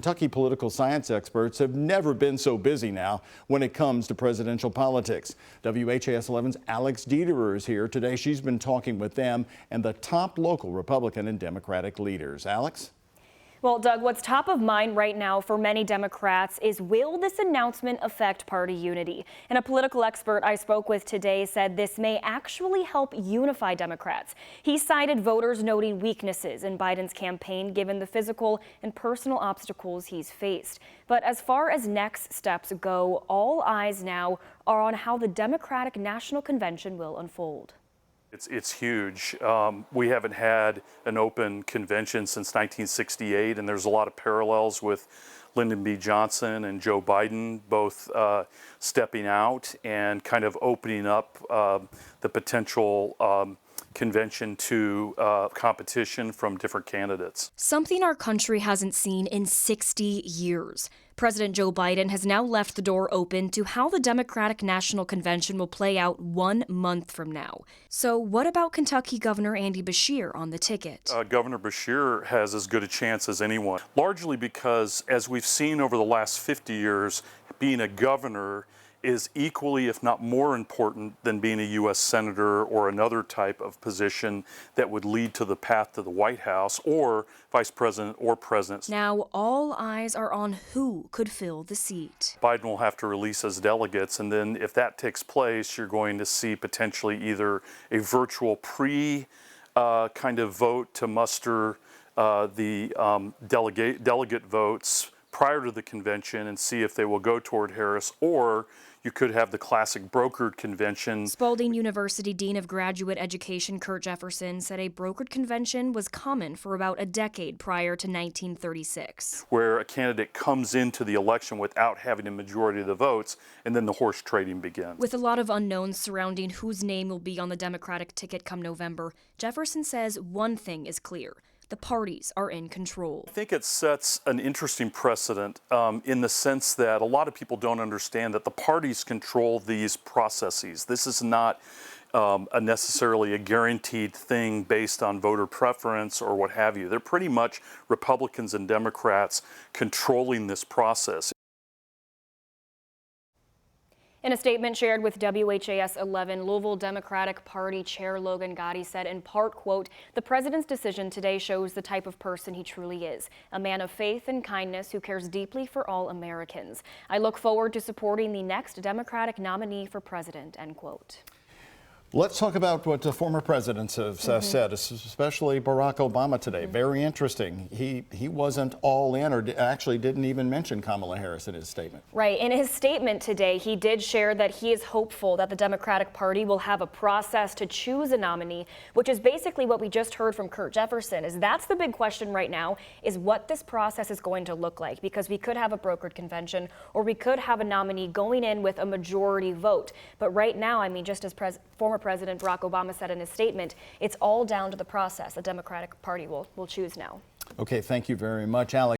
Kentucky political science experts have never been so busy now when it comes to presidential politics. WHAS 11's Alex Dieterer is here today. She's been talking with them and the top local Republican and Democratic leaders. Alex? Well, Doug, what's top of mind right now for many Democrats is, will this announcement affect party unity? And a political expert I spoke with today said this may actually help unify Democrats. He cited voters noting weaknesses in Biden's campaign given the physical and personal obstacles he's faced. But as far as next steps go, all eyes now are on how the Democratic National Convention will unfold. It's huge. We haven't had an open convention since 1968, and there's a lot of parallels with Lyndon B. Johnson and Joe Biden, both stepping out and kind of opening up the potential convention to competition from different candidates. Something our country hasn't seen in 60 years. President Joe Biden has now left the door open to how the Democratic National Convention will play out 1 month from now. So what about Kentucky Governor Andy Beshear on the ticket? Governor Beshear has as good a chance as anyone, largely because, as we've seen over the last 50 years, being a governor is equally, if not more important than being a U.S. Senator or another type of position that would lead to the path to the White House or Vice President or President. Now all eyes are on who could fill the seat. Biden will have to release his delegates, and then if that takes place, you're going to see potentially either a virtual kind of vote to muster the delegate votes prior to the convention and see if they will go toward Harris, or you could have the classic brokered convention. Spalding University Dean of Graduate Education Kurt Jefferson said a brokered convention was common for about a decade prior to 1936. Where a candidate comes into the election without having a majority of the votes, and then the horse trading begins. With a lot of unknowns surrounding whose name will be on the Democratic ticket come November, Jefferson says one thing is clear: the parties are in control. I think it sets an interesting precedent in the sense that a lot of people don't understand that the parties control these processes. This is not necessarily a guaranteed thing based on voter preference or what have you. They're pretty much Republicans and Democrats controlling this process. In a statement shared with WHAS 11, Louisville Democratic Party Chair Logan Gotti said in part, quote, "The president's decision today shows the type of person he truly is, a man of faith and kindness who cares deeply for all Americans. I look forward to supporting the next Democratic nominee for president," end quote. Let's talk about what the former presidents have said, especially Barack Obama today. Very interesting. He wasn't all in, or actually didn't even mention Kamala Harris in his statement. Right. In his statement today, he did share that he is hopeful that the Democratic Party will have a process to choose a nominee, which is basically what we just heard from Kurt Jefferson. That's the big question right now, is what this process is going to look like, because we could have a brokered convention, or we could have a nominee going in with a majority vote. But right now, I mean, just as former President Barack Obama said in his statement, it's all down to the process the Democratic Party will choose now. Okay, thank you very much, Alex.